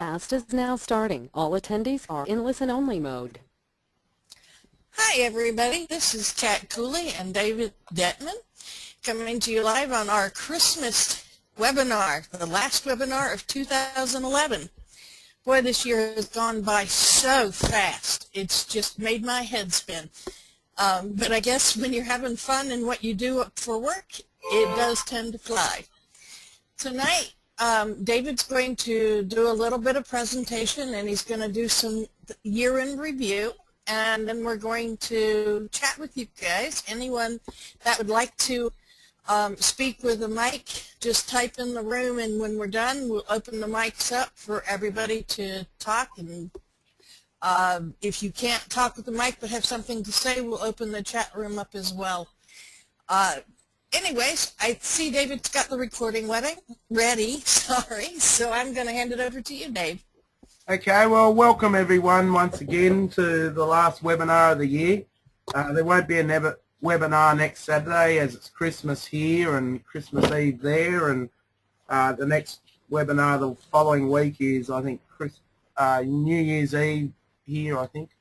Cast is now starting. All attendees are in listen-only mode. Hi everybody, this is Kat Cooley and David Dettmann coming to you live on our Christmas webinar, the last webinar of 2011. Boy, this year has gone by so fast. It's just made my head spin. But I guess when you're having fun in what you do for work, it does tend to fly. Tonight, David's going to do a little bit of presentation and he's going to do some year-end review. And then we're going to chat with you guys. Anyone that would like to speak with a mic, just type in the room, and when we're done, we'll open the mics up for everybody to talk. And if you can't talk with the mic but have something to say, we'll open the chat room up as well. Anyways, I see David's got the recording ready, so I'm going to hand it over to you, Dave. Okay, well, welcome everyone once again to the last webinar of the year. There won't be a webinar next Saturday as it's Christmas here and Christmas Eve there, and the next webinar the following week is, I think, New Year's Eve here, I think.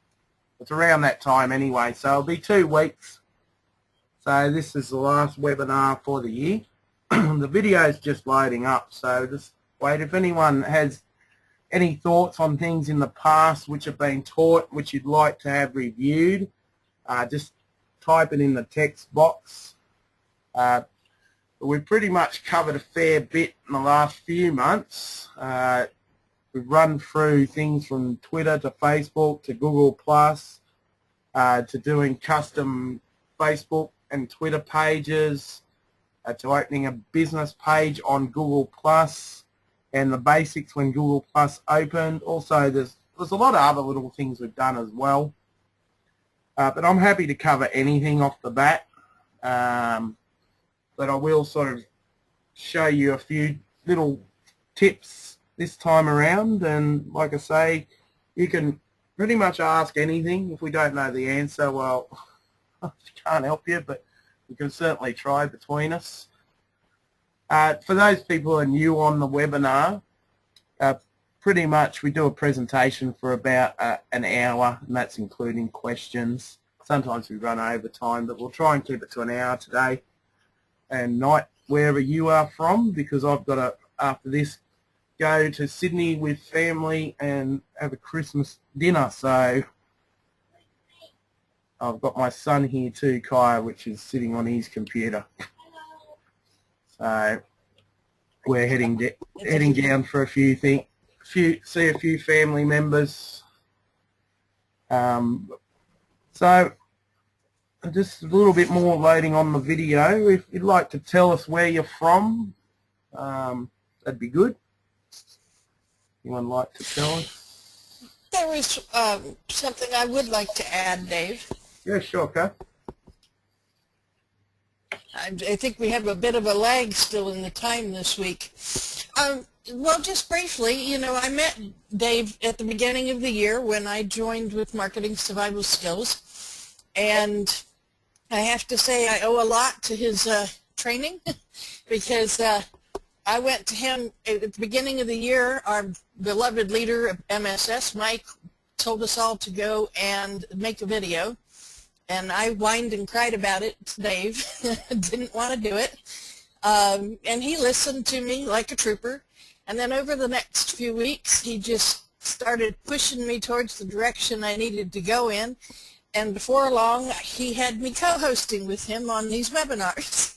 It's around that time anyway, so it'll be 2 weeks. So this is the last webinar for the year. The video is just loading up, so just wait. If anyone has any thoughts on things in the past which have been taught, which you'd like to have reviewed, just type it in the text box. We've pretty much covered a fair bit in the last few months. We've run through things from Twitter to Facebook to Google Plus, to doing custom Facebook and Twitter pages, to opening a business page on Google Plus, and the basics when Google Plus opened. Also, there's a lot of other little things we've done as well. But I'm happy to cover anything off the bat. But I will sort of show you a few little tips this time around. And like I say, you can pretty much ask anything. If we don't know the answer, well, I can't help you, but we can certainly try between us. For those people who are new on the webinar, pretty much we do a presentation for about an hour, and that's including questions. Sometimes we run over time, but we'll try and keep it to an hour today and night, wherever you are from, because I've got to, after this, go to Sydney with family and have a Christmas dinner. So I've got my son here too, Kaya, which is sitting on his computer. So we're heading down for a few things, see a few family members. So just a little bit more loading on the video. If you'd like to tell us where you're from, that'd be good. Anyone like to tell us? There was something I would like to add, Dave. Yeah, sure, okay. I think we have a bit of a lag still in the time this week. Well, just briefly, you know, I met Dave at the beginning of the year when I joined with Marketing Survival Skills, and I have to say I owe a lot to his training because I went to him at the beginning of the year. Our beloved leader of MSS, Mike, told us all to go and make a video. And I whined and cried about it to Dave. Didn't want to do it. And he listened to me like a trooper. And then over the next few weeks, he just started pushing me towards the direction I needed to go in. And before long, he had me co-hosting with him on these webinars.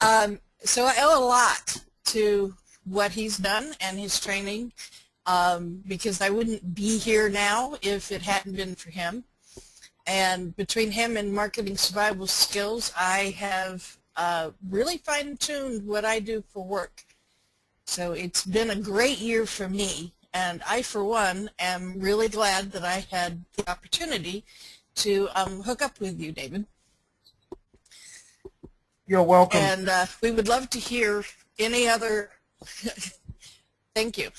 So I owe a lot to what he's done and his training, because I wouldn't be here now if it hadn't been for him. And between him and Marketing Survival Skills, I have really fine-tuned what I do for work. So it's been a great year for me, and I, for one, am really glad that I had the opportunity to hook up with you, David. You're welcome. And we would love to hear any other... Thank you.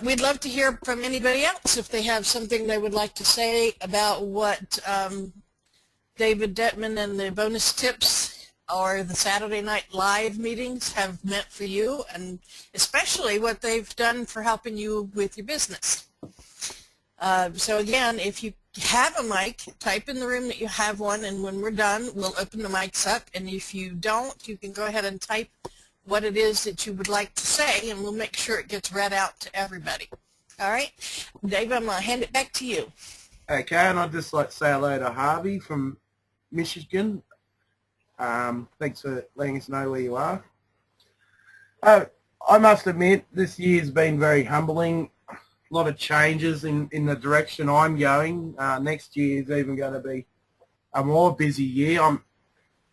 We'd love to hear from anybody else if they have something they would like to say about what David Dettmann and the bonus tips or the Saturday Night Live meetings have meant for you, and especially what they've done for helping you with your business. So again, if you have a mic, type in the room that you have one, and when we're done, we'll open the mics up. And if you don't, you can go ahead and type what it is that you would like to say, and we'll make sure it gets read out to everybody. All right, Dave, I'm going to hand it back to you. Okay, and I'd just like to say hello to Harvey from Michigan. Thanks for letting us know where you are. I must admit, this year's been very humbling. A lot of changes in the direction I'm going. Next year is even going to be a more busy year.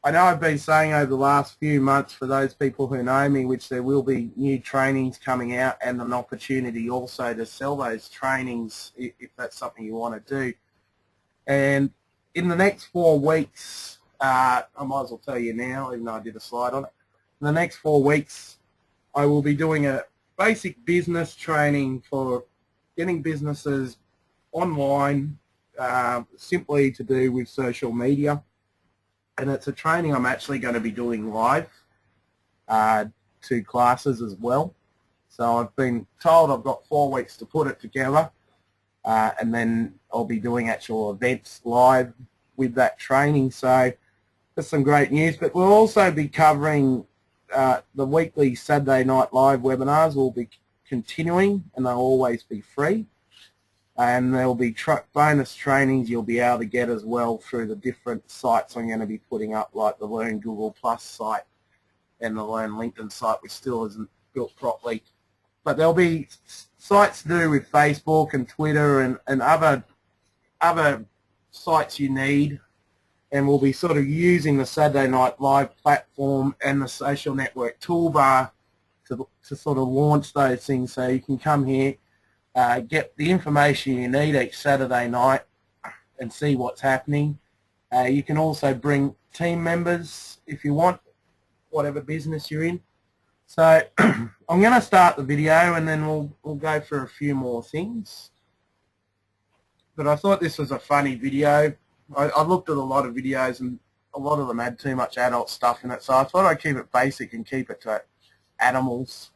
I know I've been saying over the last few months, for those people who know me, which there will be new trainings coming out and an opportunity also to sell those trainings if that's something you want to do. And in the next 4 weeks, I might as well tell you now, even though I did a slide on it, in the next 4 weeks, I will be doing a basic business training for getting businesses online, simply to do with social media. And it's a training I'm actually going to be doing live to classes as well. So I've been told I've got 4 weeks to put it together, and then I'll be doing actual events live with that training. So that's some great news. But we'll also be covering the weekly Saturday Night Live webinars will be continuing, and they'll always be free. And there will be bonus trainings you'll be able to get as well through the different sites I'm going to be putting up, like the Learn Google Plus site and the Learn LinkedIn site, which still isn't built properly. But there'll be sites to do with Facebook and Twitter and other sites you need. And we'll be sort of using the Saturday Night Live platform and the social network toolbar to sort of launch those things, so you can come here, get the information you need each Saturday night and see what's happening. You can also bring team members if you want, whatever business you're in. So I'm going to start the video and then we'll go for a few more things. But I thought this was a funny video. I looked at a lot of videos and a lot of them had too much adult stuff in it, so I thought I'd keep it basic and keep it to animals.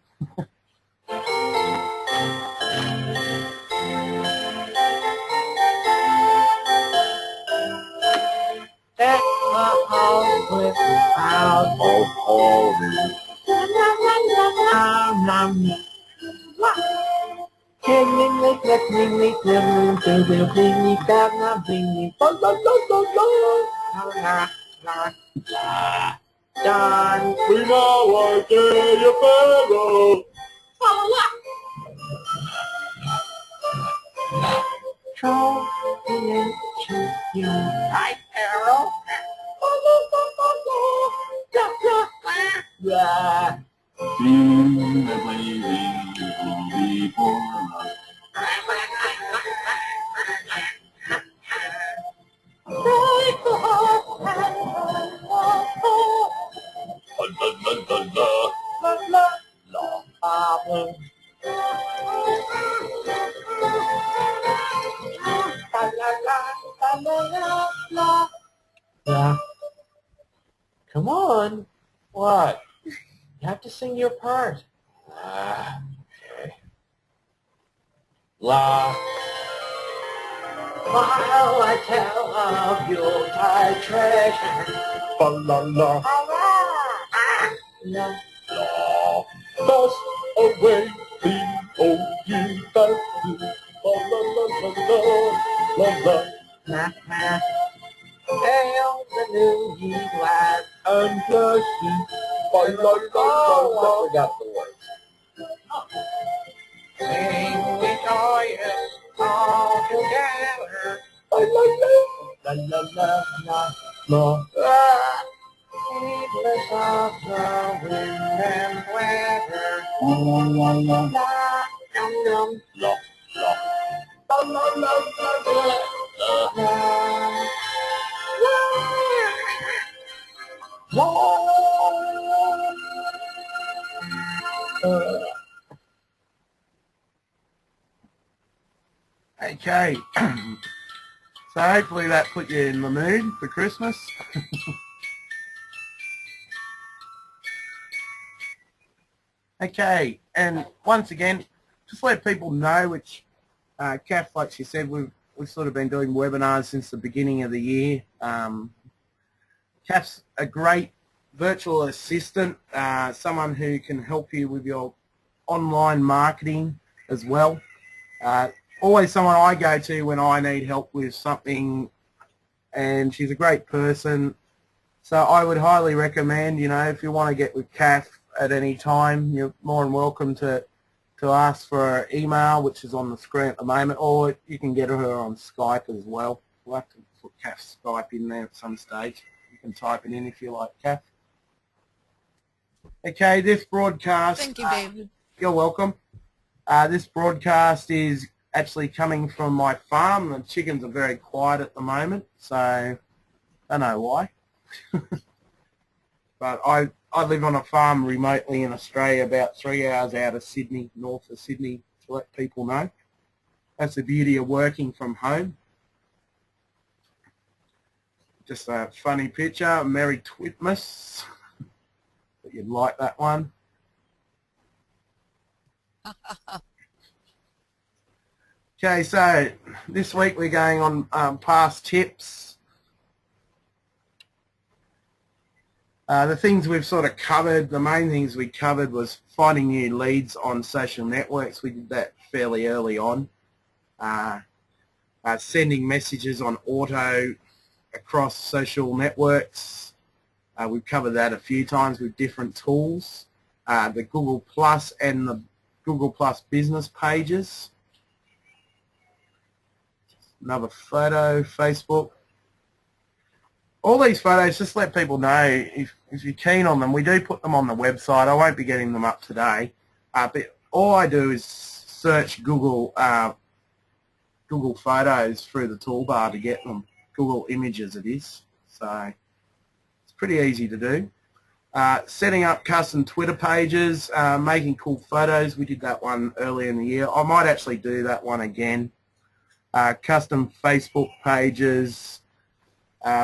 Deck the house with a cloud of orange. Done. We know I dare you fellow. Hi, Carol. Yeah. Yeah. Come on. What? You have to sing your part. Okay. La. While I tell of your tight treasure. Fa la la. La. La. Dust away the old you got to. La la la la la la la. La. Hail the new ye glad and blessed. I forgot the words. Sing we joyous all together. La la la la la la. Heedless of the wind and weather. La la la la. Yum yum. La la la la la la la. Okay, so hopefully that put you in the mood for Christmas. Okay, and once again, just let people know, which Kath, like she said, we've sort of been doing webinars since the beginning of the year. Kath's a great virtual assistant, someone who can help you with your online marketing as well. Always someone I go to when I need help with something, and she's a great person. So I would highly recommend, you know, if you want to get with Kath at any time, you're more than welcome to ask for her email, which is on the screen at the moment, or you can get her on Skype as well. We'll have to put Kath's Skype in there at some stage. You can type it in if you like, Kath. Okay, this broadcast... Thank you, David. You're welcome. This broadcast is actually coming from my farm. The chickens are very quiet at the moment, so I don't know why. But I live on a farm remotely in Australia, about 3 hours out of Sydney, north of Sydney, to let people know. That's the beauty of working from home. Just a funny picture, Merry Twitmas. But you'd like that one. Okay, so this week we're going on past tips. The things we've sort of covered, the main things we covered was finding new leads on social networks. We did that fairly early on. Sending messages on auto across social networks. We've covered that a few times with different tools. The Google Plus and the Google Plus business pages. Another photo, Facebook. All these photos, just let people know if you're keen on them. We do put them on the website. I won't be getting them up today. But all I do is search Google Google Photos through the toolbar to get them. Google Images it is. So it's pretty easy to do. Setting up custom Twitter pages, making cool photos. We did that one earlier in the year. I might actually do that one again. Custom Facebook pages,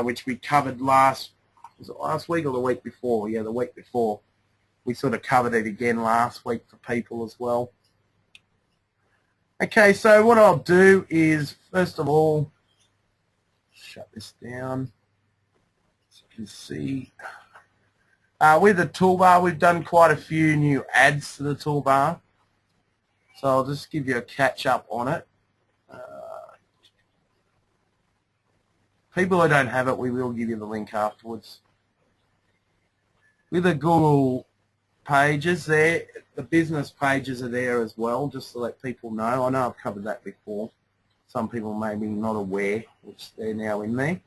which we covered last week or the week before? Yeah, the week before. We sort of covered it again last week for people as well. Okay, so what I'll do is, first of all, shut this down. As you can see, with the toolbar, we've done quite a few new adds to the toolbar. So I'll just give you a catch up on it. People who don't have it, we will give you the link afterwards. With the Google pages there, the business pages are there as well, just to let people know. I know I've covered that before. Some people may be not aware, which they're now in there.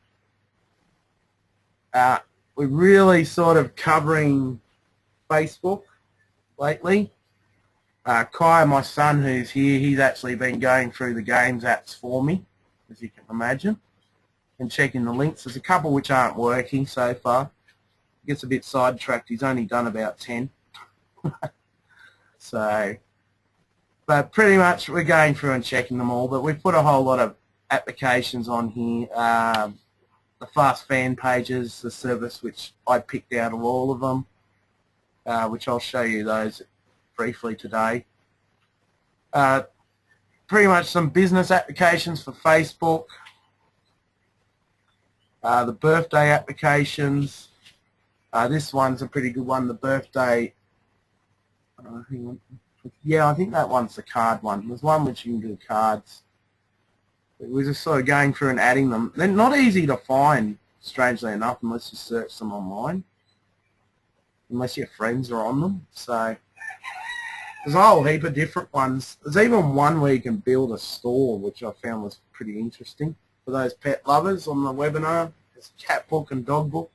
We're really sort of covering Facebook lately. Kai, my son who's here, he's actually been going through the games apps for me, as you can imagine, and checking the links. There's a couple which aren't working so far. He gets a bit sidetracked. He's only done about 10. So, but pretty much we're going through and checking them all. But we've put a whole lot of applications on here. The fast fan pages, the service which I picked out of all of them, which I'll show you those briefly today. Pretty much some business applications for Facebook. The birthday applications. This one's a pretty good one, the birthday. Hang on. Yeah, I think that one's the card one. There's one which you can do cards. We're just sort of going through and adding them. They're not easy to find, strangely enough, unless you search them online. Unless your friends are on them. So there's a whole heap of different ones. There's even one where you can build a store, which I found was pretty interesting. For those pet lovers on the webinar, there's a cat book and dog book.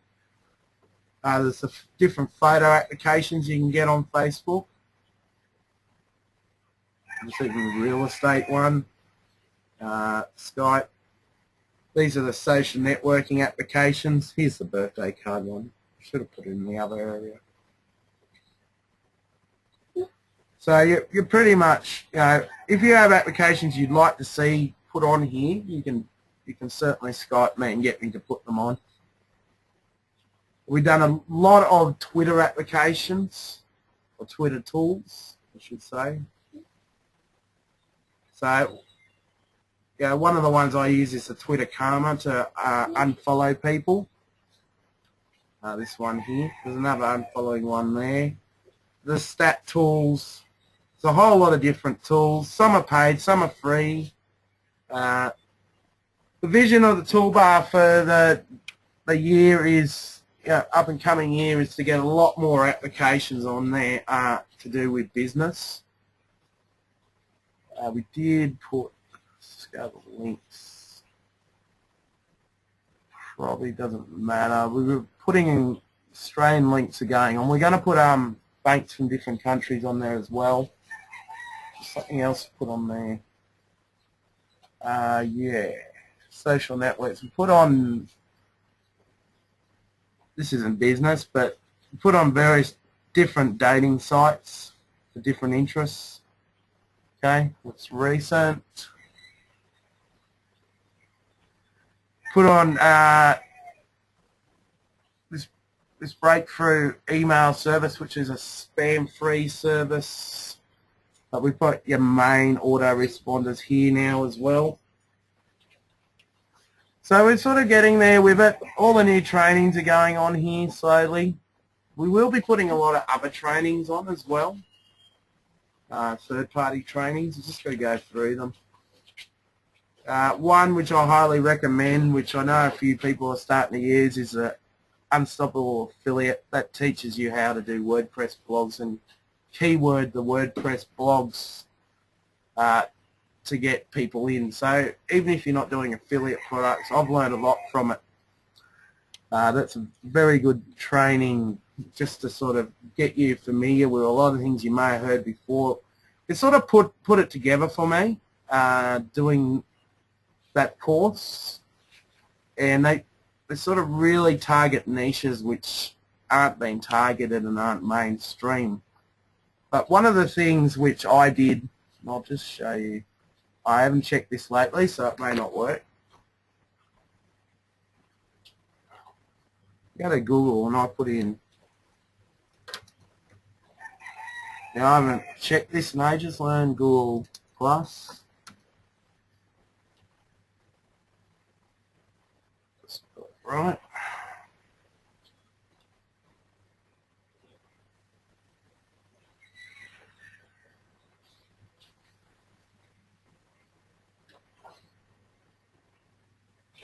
There's different photo applications you can get on Facebook. There's even a real estate one. Skype. These are the social networking applications. Here's the birthday card one. I should have put it in the other area. So you're pretty much, you know, if you have applications you'd like to see put on here, you can certainly Skype me and get me to put them on. We've done a lot of Twitter applications. or Twitter tools, I should say. So, yeah, one of the ones I use is the Twitter Karma to unfollow people. This one here. There's another unfollowing one there. The stat tools. There's a whole lot of different tools. Some are paid, some are free. The vision of the toolbar for the year is, up and coming year, is to get a lot more applications on there to do with business. We did put, let's go to the links. Probably doesn't matter. We were putting in Australian links are going on. We're going to put banks from different countries on there as well. Just something else to put on there. Yeah, social networks. We put on, this isn't business, but we put on various different dating sites for different interests. Okay, what's recent? Put on this breakthrough email service, which is a spam-free service. But we've got your main autoresponders here now as well. So we're sort of getting there with it. All the new trainings are going on here slowly. We will be putting a lot of other trainings on as well. Third-party trainings. I'm just going to go through them. One which I highly recommend, which I know a few people are starting to use, is the Unstoppable Affiliate. That teaches you how to do WordPress blogs and keyword the WordPress blogs to get people in. So even if you're not doing affiliate products, I've learned a lot from it. That's a very good training just to sort of get you familiar with a lot of things you may have heard before. It sort of put it together for me, doing that course, and they sort of really target niches which aren't being targeted and aren't mainstream. But one of the things which I did, and I'll just show you, I haven't checked this lately, so it may not work. Go to Google and I put in, now I haven't checked this in ages, learn Google Plus. Right.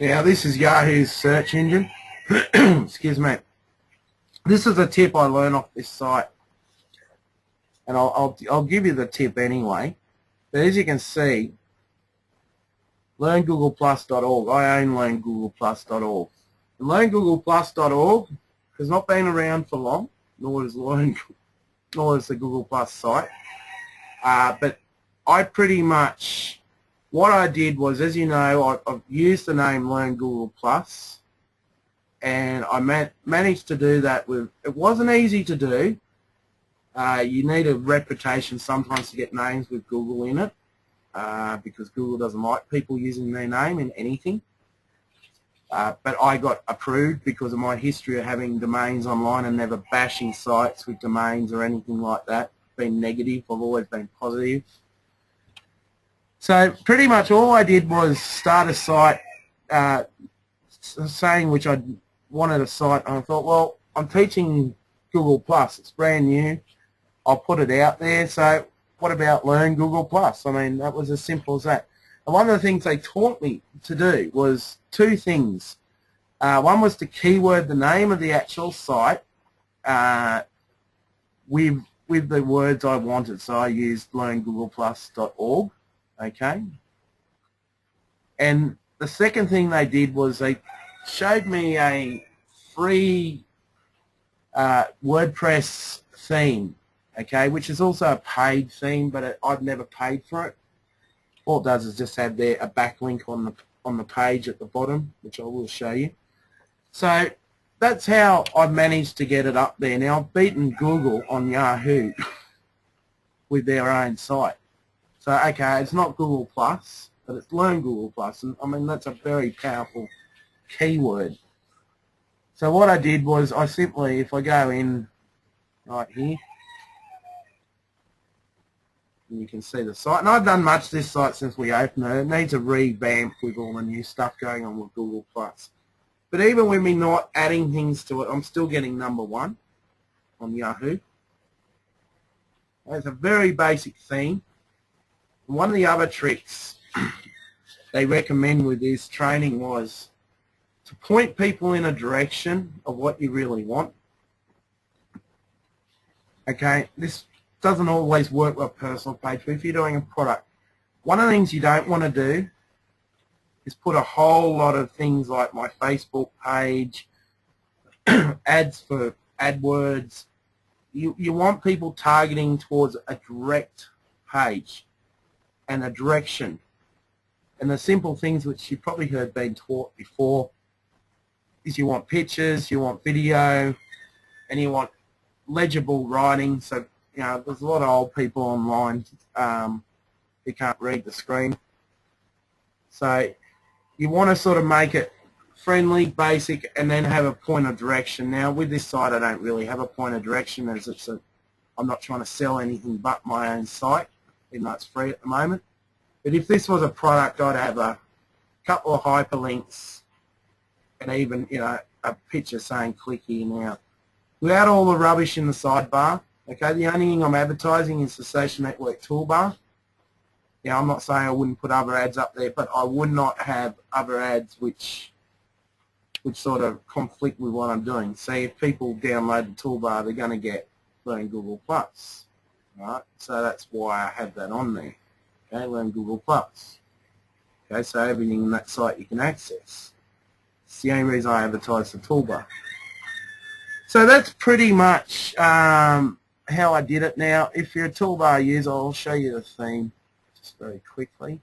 Now this is Yahoo's search engine. Excuse me. This is a tip I learned off this site, and I'll give you the tip anyway. But as you can see, learngoogleplus.org. I own learngoogleplus.org. And learngoogleplus.org has not been around for long, nor is the Google Plus site. But I pretty much, what I did was, as you know, I've used the name Learn Google Plus, and I managed to do that with, it wasn't easy to do. You need a reputation sometimes to get names with Google in it, because Google doesn't like people using their name in anything. But I got approved because of my history of having domains online and never bashing sites with domains or anything like that. Been negative, I've always been positive. So pretty much all I did was start a site saying which I wanted a site, and I thought, well, I'm teaching Google Plus, it's brand new, I'll put it out there, so what about Learn Google Plus? I mean, that was as simple as that. And one of the things they taught me to do was two things. One was to keyword the name of the actual site with the words I wanted. So I used learngoogleplus.org, okay? And the second thing they did was they showed me a free WordPress theme, okay, which is also a paid theme, but I've never paid for it. All it does is just have there a backlink on the page at the bottom, which I will show you. So that's how I've managed to get it up there. Now I've beaten Google on Yahoo with their own site. So okay, it's not Google Plus, but it's Learn Google Plus, and I mean that's a very powerful keyword. So what I did was I simply, if I go in right here, And you can see the site. And I've done much to this site since we opened it. It needs a revamp with all the new stuff going on with Google+. But even with me not adding things to it, I'm still getting #1 on Yahoo. It's a very basic theme. One of the other tricks they recommend with this training was to point people in a direction of what you really want. Okay, this doesn't always work with a personal page, but if you're doing a product, one of the things you don't want to do is put a whole lot of things like my Facebook page, ads for AdWords. You want people targeting towards a direct page and a direction. And the simple things which you probably heard been taught before is you want pictures, you want video, and you want legible writing. So, you know, there's a lot of old people online who can't read the screen. So you want to sort of make it friendly, basic, and then have a point of direction. Now, with this site, I don't really have a point of direction, as I'm not trying to sell anything but my own site, even though it's free at the moment. But if this was a product, I'd have a couple of hyperlinks and even, you know, a picture saying click here now. Without all the rubbish in the sidebar, okay, the only thing I'm advertising is the social network toolbar. Now, I'm not saying I wouldn't put other ads up there, but I would not have other ads which sort of conflict with what I'm doing. Say if people download the toolbar, they're going to get Learn Google+. Right? So that's why I have that on there. Okay, Learn Google+. Okay, so everything in that site you can access. It's the only reason I advertise the toolbar. So that's pretty much how I did it. Now, if you're a toolbar user, I'll show you the theme just very quickly.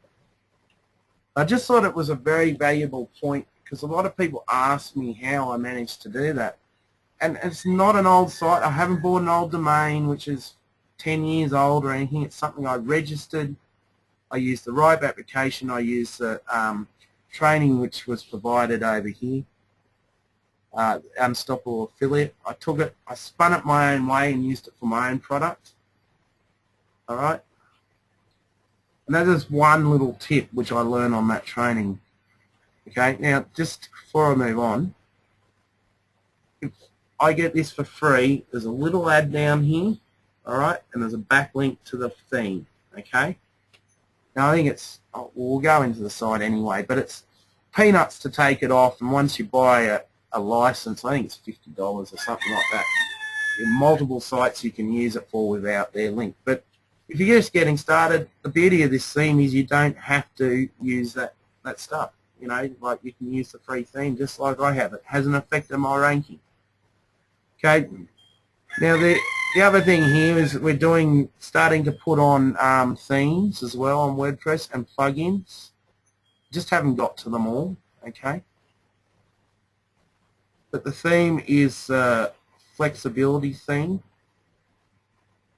I just thought it was a very valuable point because a lot of people ask me how I managed to do that. And it's not an old site. I haven't bought an old domain which is 10 years old or anything. It's something I registered. I used the RIPE application. I used the training which was provided over here. Unstoppable Affiliate. I took it, I spun it my own way and used it for my own product. Alright? And that is one little tip which I learned on that training. Okay, now just before I move on, if I get this for free, there's a little ad down here, alright, and there's a backlink to the theme, okay? Now I think it's, we'll go into the site anyway, but it's peanuts to take it off, and once you buy a license, I think it's $50 or something like that. In multiple sites you can use it for without their link. But if you're just getting started, the beauty of this theme is you don't have to use that stuff. You know, like you can use the free theme just like I have. It hasn't affected my ranking. Okay. Now the other thing here is we're starting to put on themes as well on WordPress and plugins. Just haven't got to them all. Okay. But the theme is flexibility theme.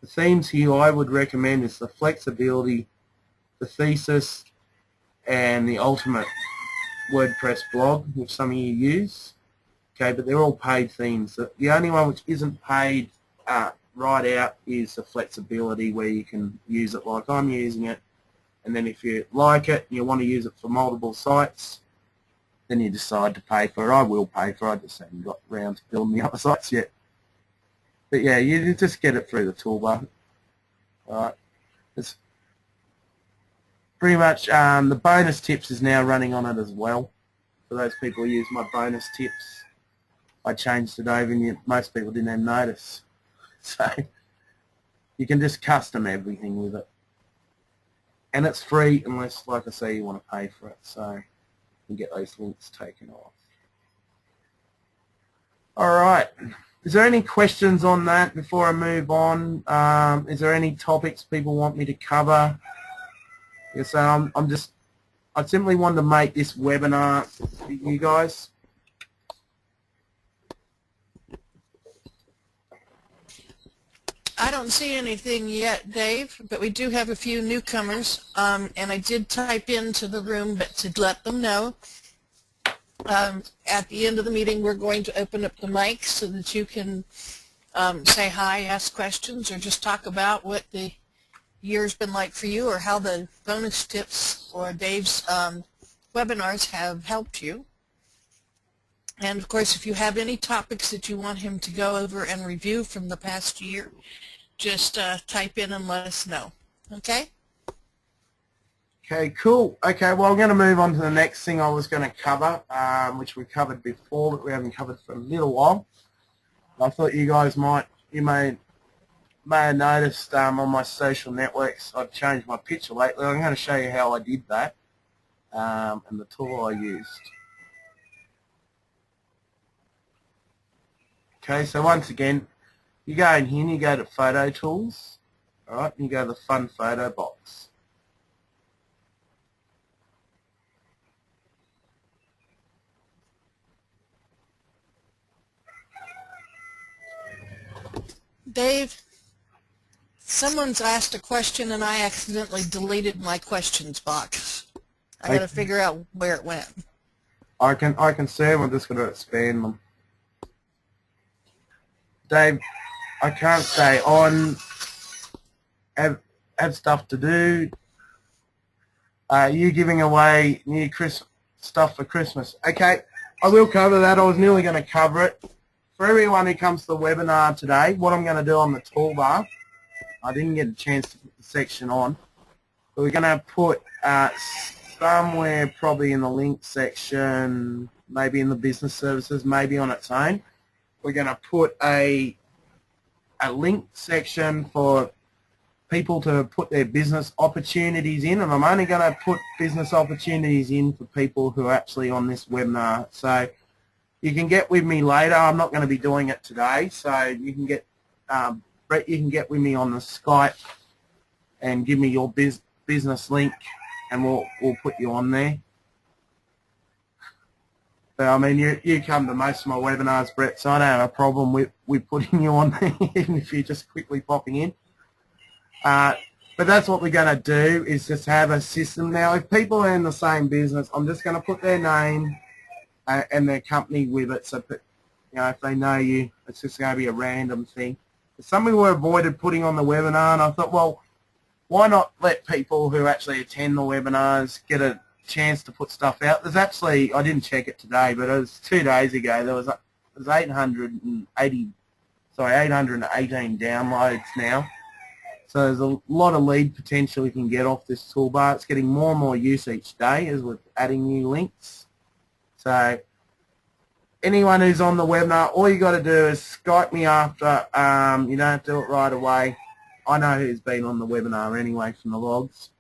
The themes here I would recommend is the flexibility, the thesis, and the ultimate WordPress blog, which some of you use. Okay, but they're all paid themes. The only one which isn't paid right out is the flexibility, where you can use it like I'm using it. And then if you like it and you want to use it for multiple sites, then you decide to pay for it. I will pay for it. I just haven't got around to building the other sites yet. But yeah, you just get it through the toolbar. Alright. It's pretty much the bonus tips is now running on it as well. For those people who use my bonus tips, I changed it over and most people didn't even notice. So you can just custom everything with it. And it's free unless, like I say, you want to pay for it. So and get those links taken off. Alright, is there any questions on that before I move on? Is there any topics people want me to cover? Yes, I simply wanted to make this webinar for you guys. I don't see anything yet, Dave, but we do have a few newcomers, and I did type into the room but to let them know. At the end of the meeting, we're going to open up the mic so that you can say hi, ask questions, or just talk about what the year's been like for you, or how the bonus tips or Dave's webinars have helped you. And of course, if you have any topics that you want him to go over and review from the past year, just type in and let us know. Okay? Okay, cool. Okay, well, I'm going to move on to the next thing I was going to cover, which we covered before, but we haven't covered for a little while. I thought you guys you may have noticed on my social networks I've changed my picture lately. I'm going to show you how I did that and the tool I used. Okay, so once again, you go in here and you go to Photo Tools, alright, and you go to the Fun Photo box. Dave, someone's asked a question and I accidentally deleted my questions box. I got to figure out where it went. I can see them. I'm just going to expand them. Dave, I can't stay on. Have stuff to do. You giving away new stuff for Christmas. Okay, I will cover that. I was nearly going to cover it. For everyone who comes to the webinar today, what I'm going to do on the toolbar, I didn't get a chance to put the section on, but we're going to put somewhere probably in the link section, maybe in the business services, maybe on its own. We're going to put a link section for people to put their business opportunities in, and I'm only going to put business opportunities in for people who are actually on this webinar. So you can get with me later. I'm not going to be doing it today, so you can get Brett, you can get with me on the Skype and give me your business link, and we'll put you on there. But I mean, you come to most of my webinars, Brett, so I don't have a problem with putting you on there, even if you're just quickly popping in. But that's what we're going to do, is just have a system. Now, if people are in the same business, I'm just going to put their name and their company with it, so if they know you, it's just going to be a random thing. It's something we avoided putting on the webinar, and I thought, well, why not let people who actually attend the webinars get a chance to put stuff out. There's actually, I didn't check it today, but it was 2 days ago, there was 818 downloads now. So there's a lot of lead potential you can get off this toolbar. It's getting more and more use each day as we're adding new links. So anyone who's on the webinar, all you got to do is Skype me after. You don't have to do it right away. I know who's been on the webinar anyway from the logs.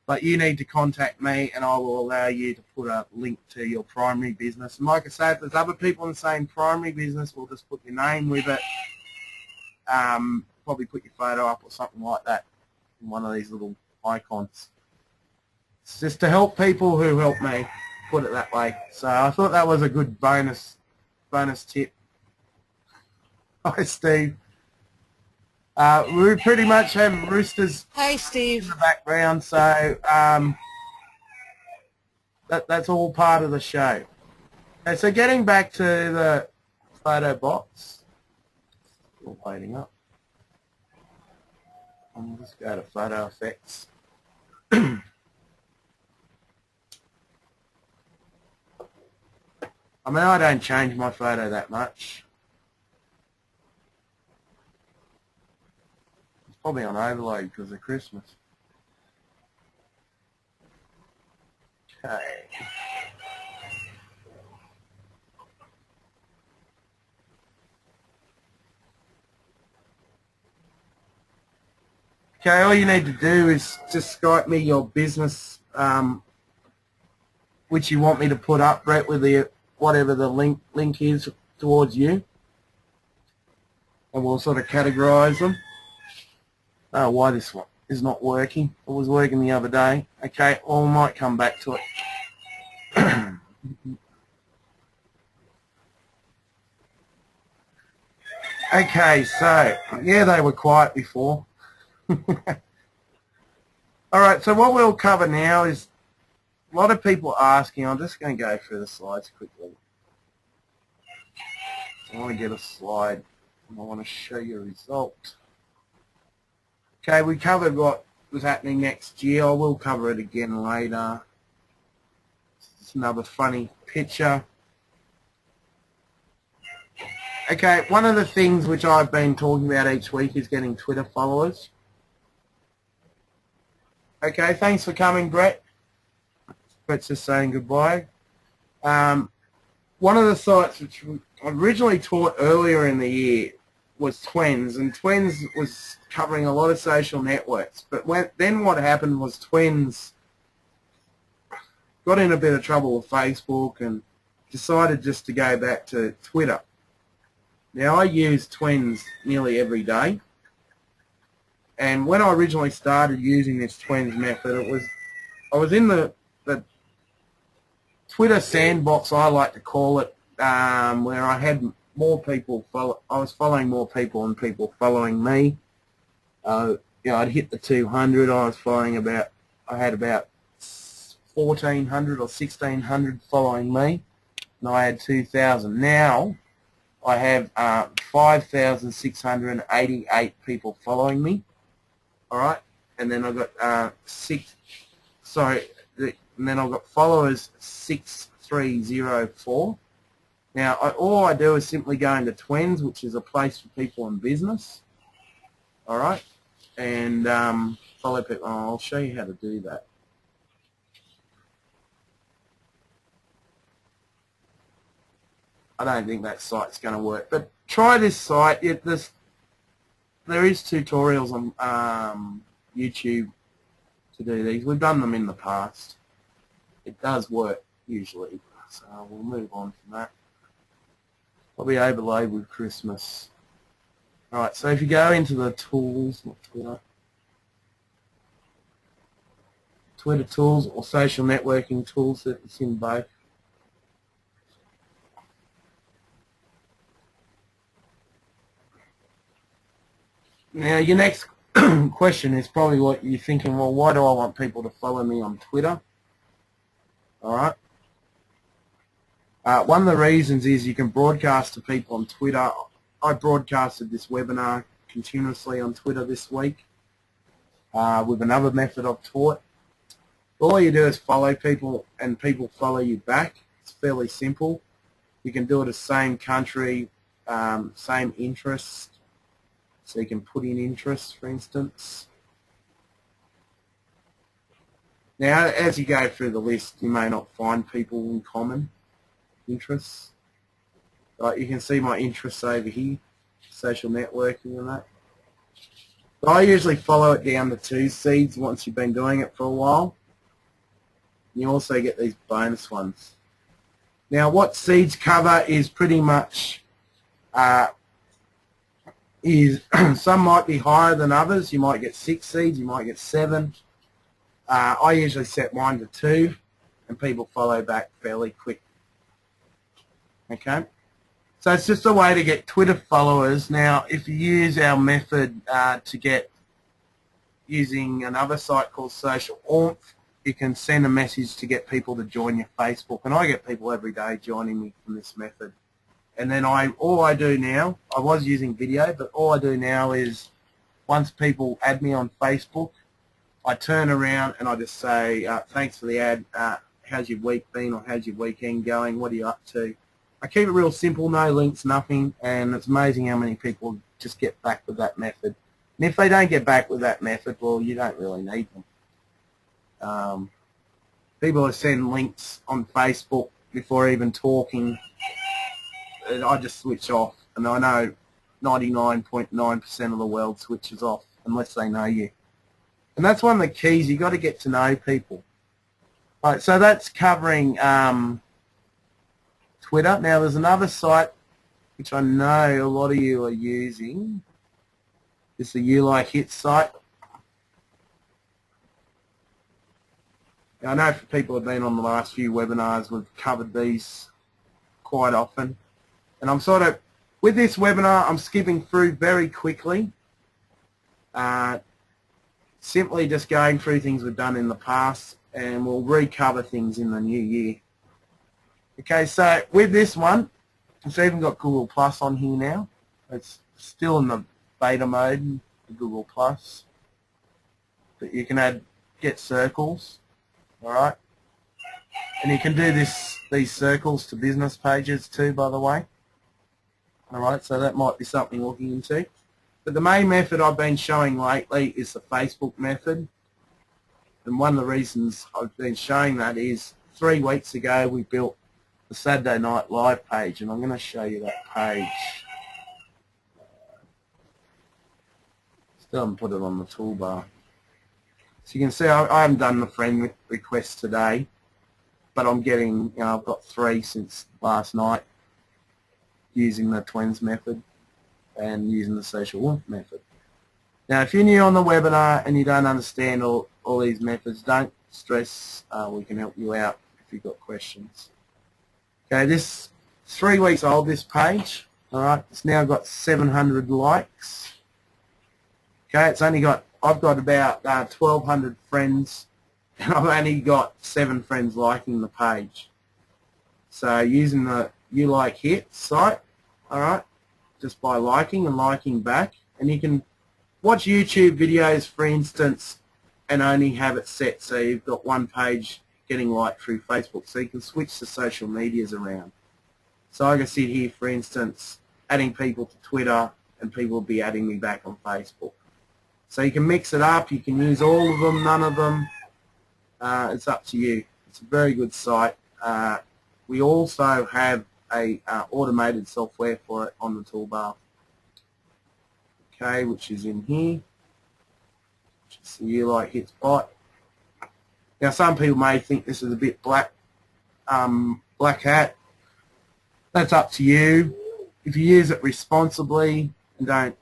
But you need to contact me, and I will allow you to put a link to your primary business. And like I say, if there's other people in the same primary business, we'll just put your name with it. Probably put your photo up or something like that in one of these little icons. It's just to help people who help me, put it that way. So I thought that was a good bonus tip. Hi, Steve. We pretty much have roosters. Hi, Steve. In the background, so that's all part of the show. Okay, so getting back to the photo box, still loading up. I'll just go to photo effects. I mean, I don't change my photo that much. It's probably on overload because of Christmas. Okay. Okay, all you need to do is just Skype me your business, which you want me to put up, Brett, with the whatever the link is towards you, and we'll sort of categorise them. Oh, why this one is not working? It was working the other day. Okay, well, we might come back to it. Okay, so yeah, they were quiet before. Alright, so what we'll cover now is a lot of people asking. I'm just going to go through the slides quickly. I want to get a slide and I want to show you a result. Okay, we covered what was happening next year. I will cover it again later. It's another funny picture. Okay, one of the things which I've been talking about each week is getting Twitter followers. Okay, thanks for coming, Brett. Brett's just saying goodbye. One of the sites which I originally taught earlier in the year was Twins, and Twins was covering a lot of social networks. But then what happened was Twins got in a bit of trouble with Facebook and decided just to go back to Twitter. Now, I use Twins nearly every day, and when I originally started using this Twins method, I was in the Twitter sandbox, I like to call it, where I had more people I was following more people and people following me. I'd hit the 200. I had about 1,400 or 1,600 following me, and I had 2,000. Now I have 5,688 people following me. All right, and then I've got and then I've got followers 6304. Now, all I do is simply go into Twins, which is a place for people in business. All right, and follow people. Oh, I'll show you how to do that. I don't think that site's going to work, but try this site. There is tutorials on YouTube to do these. We've done them in the past. It does work usually, so we'll move on from that. I'll be overlaid with Christmas. Alright, so if you go into the tools, not Twitter tools or social networking tools, it's in both. Now, your next question is probably what you're thinking, well, why do I want people to follow me on Twitter? All right. One of the reasons is you can broadcast to people on Twitter. I broadcasted this webinar continuously on Twitter this week with another method I've taught. All you do is follow people and people follow you back. It's fairly simple. You can do it as same country, same interests. So you can put in interests, for instance. Now, as you go through the list, you may not find people in common interests. But you can see my interests over here, social networking and that. But I usually follow it down to 2 seeds once you've been doing it for a while. You also get these bonus ones. Now, what seeds cover is pretty much some might be higher than others. You might get 6 seeds, you might get 7. I usually set mine to 2, and people follow back fairly quick. Okay, so it's just a way to get Twitter followers. Now, if you use our method to get using another site called Social Oomph, you can send a message to get people to join your Facebook, and I get people every day joining me from this method. And then all I do now, I was using video, but all I do now is once people add me on Facebook, I turn around and I just say, thanks for the ad, how's your week been, or how's your weekend going, what are you up to? I keep it real simple, no links, nothing, and it's amazing how many people just get back with that method. And if they don't get back with that method, well, you don't really need them. People who send links on Facebook before even talking, I just switch off, and I know 99.9% of the world switches off unless they know you. And that's one of the keys. You've got to get to know people. Right, so that's covering Twitter. Now, there's another site which I know a lot of you are using. It's the You Like Hits site. Now, I know for people who have been on the last few webinars, we've covered these quite often. And I'm sort of, with this webinar, I'm skipping through very quickly. Simply just going through things we've done in the past, and we'll recover things in the new year. Okay, so with this one, it's even got Google Plus on here now. It's still in the beta mode, the Google Plus. that you can get circles, all right? And you can do these circles to business pages too, by the way. All right, so that might be something looking into. But the main method I've been showing lately is the Facebook method. And one of the reasons I've been showing that is 3 weeks ago we built the Saturday Night Live page, and I'm going to show you that page. Still haven't put it on the toolbar. So you can see I haven't done the friend request today, but I'm getting, I've got 3 since last night using the twins method and using the social wolf method. Now, if you're new on the webinar and you don't understand all these methods, don't stress. We can help you out if you've got questions. Okay, this 3 weeks old, this page. All right, it's now got 700 likes. Okay, I've got about 1,200 friends, and I've only got 7 friends liking the page. So using the You Like Hits site, all right, just by liking and liking back, and you can watch YouTube videos, for instance, and only have it set so you've got one page getting liked through Facebook, so you can switch the social medias around. So I can sit here, for instance, adding people to Twitter, and people will be adding me back on Facebook. So you can mix it up, you can use all of them, none of them, it's up to you. It's a very good site. We also have a automated software for it on the toolbar, okay, which is in here, which is the You Like Hits bot. Now some people may think this is a bit black hat. That's up to you. If you use it responsibly and don't,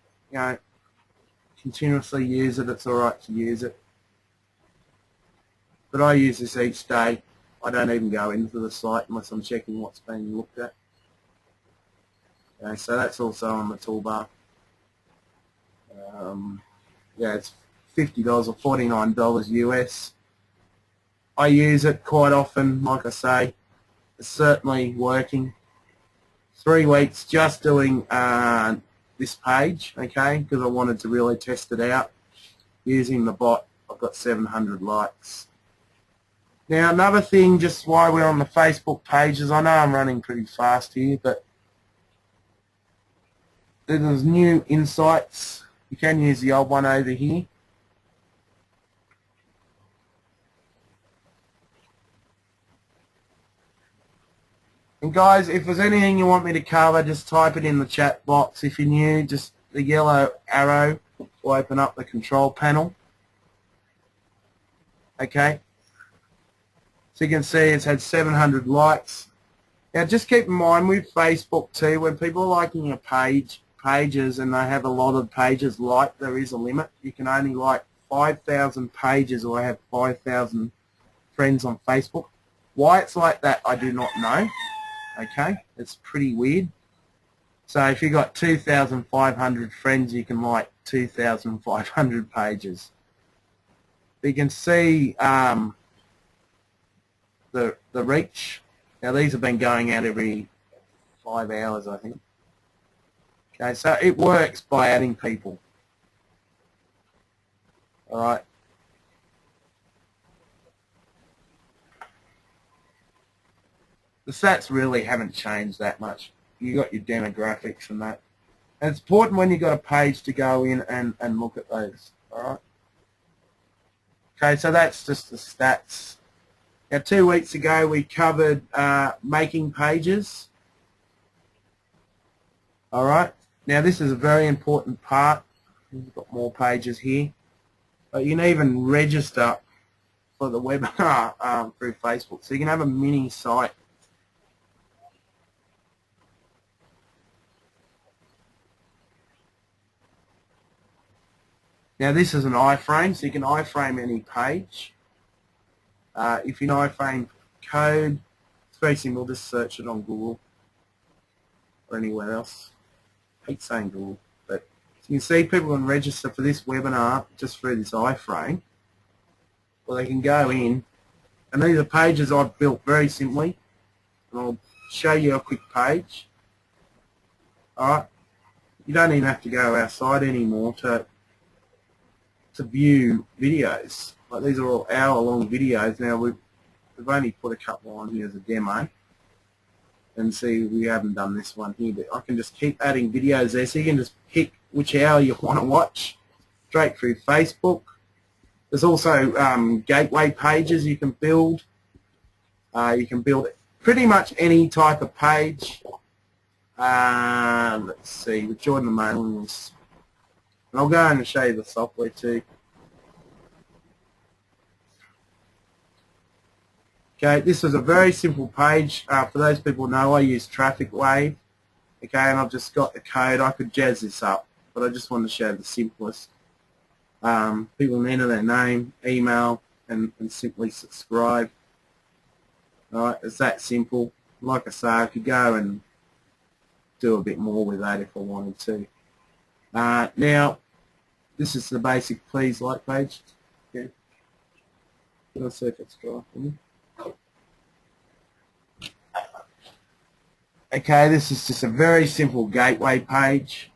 continuously use it, it's alright to use it. But I use this each day. I don't even go into the site unless I'm checking what's being looked at. Okay, so that's also on the toolbar. Yeah, it's $50 or $49 US. I use it quite often, like I say. It's certainly working. 3 weeks just doing this page, okay, because I wanted to really test it out. Using the bot, I've got 700 likes. Now another thing, just while we're on the Facebook pages, I know I'm running pretty fast here, but there's new insights. You can use the old one over here. And guys, if there's anything you want me to cover, just type it in the chat box. If you're new, just the yellow arrow will open up the control panel. Okay. So you can see it's had 700 likes. Now just keep in mind with Facebook too, when people are liking your pages and they have a lot of pages liked, there is a limit. You can only like 5,000 pages or have 5,000 friends on Facebook. Why it's like that, I do not know. Okay, it's pretty weird. So if you've got 2,500 friends, you can like 2,500 pages. You can see the reach. Now these have been going out every 5 hours, I think. Okay, so it works by adding people. All right. The stats really haven't changed that much. You got your demographics and that. And it's important when you've got a page to go in and look at those. All right. Okay, so that's just the stats. Now 2 weeks ago we covered making pages. All right. Now this is a very important part. We've got more pages here. But you can even register for the webinar through Facebook. So you can have a mini site. Now this is an iframe, so you can iframe any page. If you know iframe code, it's very simple, just search it on Google or anywhere else. I hate saying Google, but you can see people can register for this webinar just through this iframe. Well, they can go in, and these are pages I've built very simply, and I'll show you a quick page. Alright, you don't even have to go outside anymore to to view videos. Like these are all hour-long videos. Now we've only put a couple on here as a demo. And see, we haven't done this one here, but I can just keep adding videos there, so you can just pick which hour you want to watch straight through Facebook. There's also gateway pages you can build. You can build pretty much any type of page. Let's see, we've joined the mailing list. And I'll go and show you the software too. Okay, this is a very simple page. For those people who know, I use Traffic Wave. Okay, and I've just got the code. I could jazz this up, but I just wanted to show the simplest. People enter their name, email, and simply subscribe. Alright, it's that simple. Like I say, I could go and do a bit more with that if I wanted to. Now, this is the basic please like page. Okay. Let's see if it's dry for me. Okay, this is just a very simple gateway page.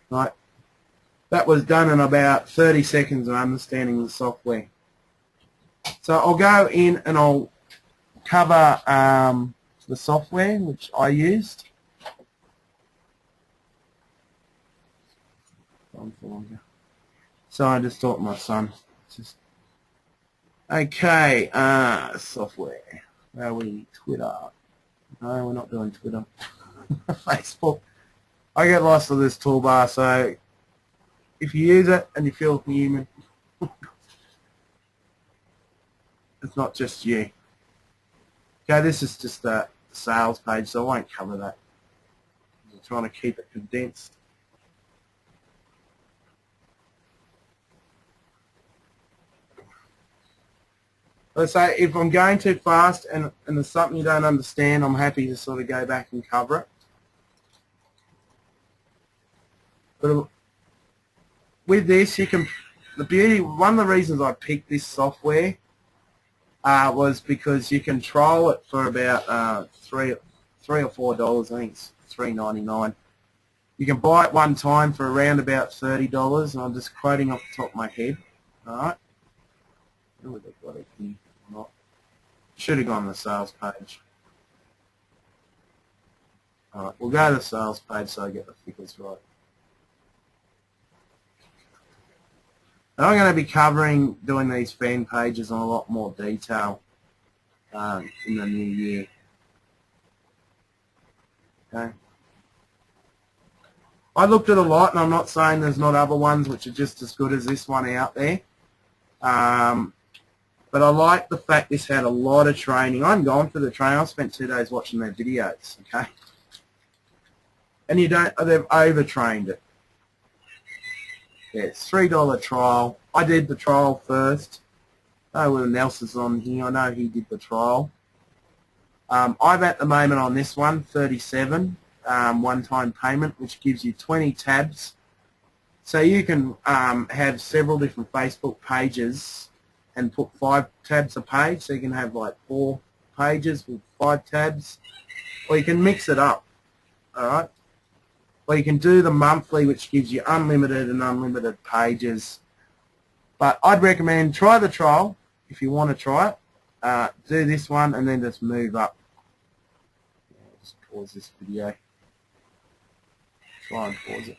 Right. That was done in about 30 seconds of understanding the software. So I'll go in and I'll cover the software which I used. So I just taught my son. Okay, software. Where are we? Twitter. No, we're not doing Twitter. Facebook. I get lost with this toolbar, so if you use it and you feel human, it's not just you. Okay, this is just a sales page, so I won't cover that. I'm trying to keep it condensed. Let's say if I'm going too fast and there's something you don't understand, I'm happy to sort of go back and cover it. But with this, you can, one of the reasons I picked this software was because you can trial it for about $3 or $4. I think it's $3.99. You can buy it one time for around about $30, and I'm just quoting off the top of my head. All right. Oh, they've got it here. Not. Should have gone to the sales page. All right, we'll go to the sales page so I get the figures right. And I'm going to be covering doing these fan pages in a lot more detail in the new year. Okay. I looked at a lot, and I'm not saying there's not other ones which are just as good as this one out there. But I like the fact this had a lot of training. I'm going for the training. I spent 2 days watching their videos, okay? And they've overtrained it. Yeah, it's $3 trial. I did the trial first. Oh, well, Nelson's on here. I know he did the trial. I'm at the moment on this one, 37, one-time payment, which gives you 20 tabs. So you can have several different Facebook pages and put 5 tabs a page, so you can have like 4 pages with 5 tabs, or you can mix it up, alright? Or you can do the monthly, which gives you unlimited and unlimited pages. But I'd recommend try the trial if you want to try it. Do this one and then just move up. Just pause this video. Try and pause it.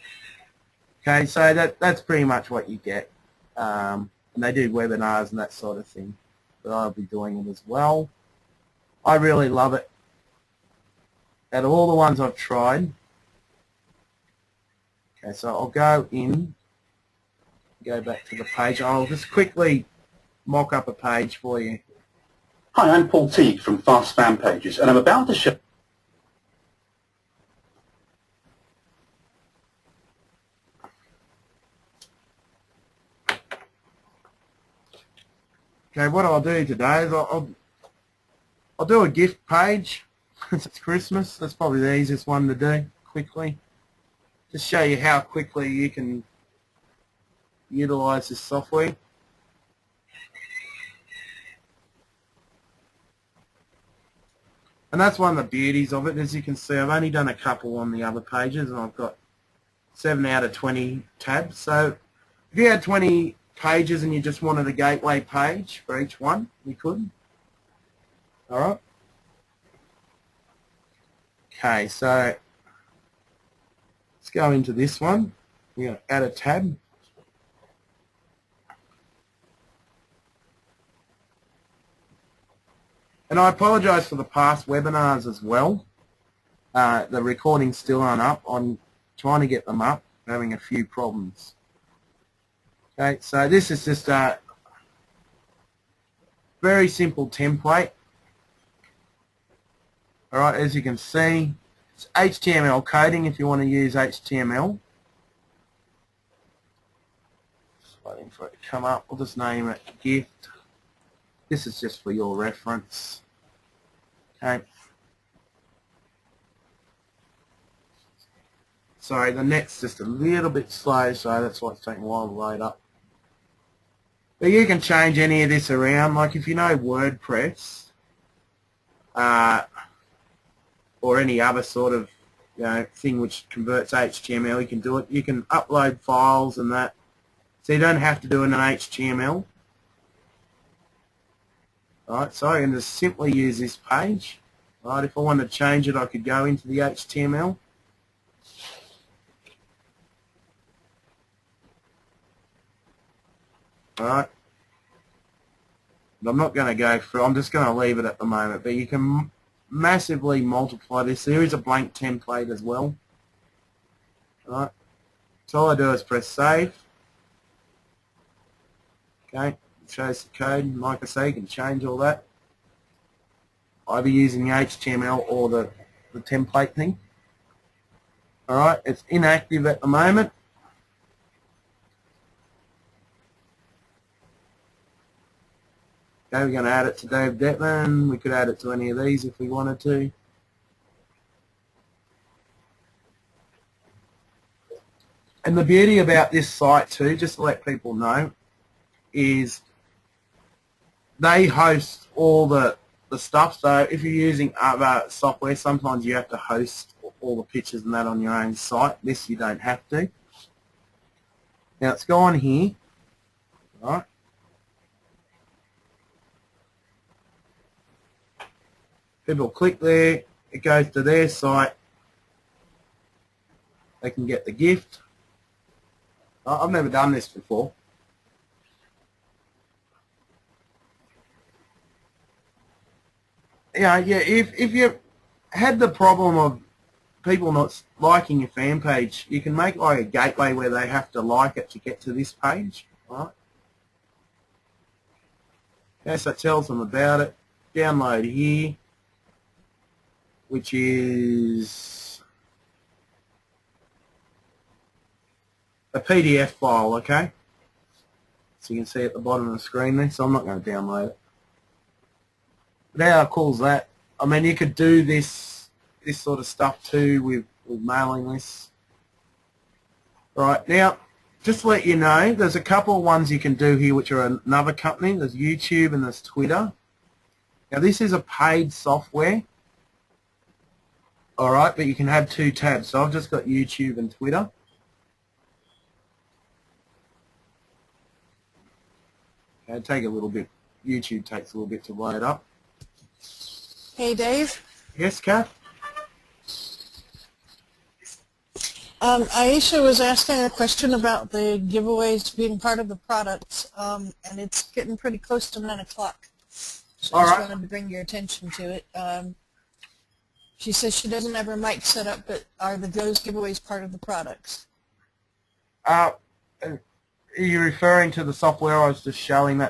Okay, so that's pretty much what you get. And they do webinars and that sort of thing. But I'll be doing it as well. I really love it. Out of all the ones I've tried. Okay, so I'll go in, go back to the page. I'll just quickly mock up a page for you. Hi, I'm Paul Teague from Fast Fan Pages, and I'm about to show... Okay, what I'll do today is I'll do a gift page. It's Christmas. That's probably the easiest one to do quickly. Just show you how quickly you can utilize this software. And that's one of the beauties of it. As you can see, I've only done a couple on the other pages, and I've got 7 out of 20 tabs. So if you had 20 pages and you just wanted a gateway page for each one, you could. All right. Okay, so let's go into this one. We're going to add a tab. And I apologise for the past webinars as well. The recordings still aren't up. I'm trying to get them up, having a few problems. Okay, so this is just a very simple template. All right, as you can see, it's HTML coding if you want to use HTML. Just waiting for it to come up. We'll just name it gift. This is just for your reference. Okay. Sorry, the net's just a little bit slow, so that's why it's taking a while to load up. But you can change any of this around. Like if you know WordPress, or any other sort of thing which converts HTML, you can do it. You can upload files and that, so you don't have to do it in an HTML. Alright, so I can just simply use this page. Alright, if I wanted to change it, I could go into the HTML. Alright. But I'm not going to go through, I'm just going to leave it at the moment, but you can massively multiply this. There is a blank template as well. Alright. So all I do is press save. Okay, it shows the code, and like I say, you can change all that. Either using the HTML or the template thing. Alright, it's inactive at the moment. Okay, we're going to add it to Dettmann. We could add it to any of these if we wanted to. And the beauty about this site too, just to let people know, is they host all the stuff. So if you're using other software, sometimes you have to host all the pictures and that on your own site. This you don't have to. Now let's go on here. All right. People click there, it goes to their site, they can get the gift. I've never done this before. Yeah, if you had the problem of people not liking your fan page, you can make like a gateway where they have to like it to get to this page. Right? Okay, so it tells them about it. Download here, which is a PDF file, okay? So you can see at the bottom of the screen there, so I'm not going to download it. But how cool is that? I mean, you could do this sort of stuff too with mailing lists. Right, now, just to let you know, there's a couple of ones you can do here which are another company. There's YouTube and there's Twitter. Now, this is a paid software. Alright, but you can have two tabs. So I've just got YouTube and Twitter. Okay, take a little bit. YouTube takes a little bit to load up. Hey, Dave. Yes, Kath? Aisha was asking a question about the giveaways being part of the products, and it's getting pretty close to 9 o'clock. So I just wanted to bring your attention to it. She says she doesn't have her mic set up, but are those giveaways part of the products? Are you referring to the software I was just showing?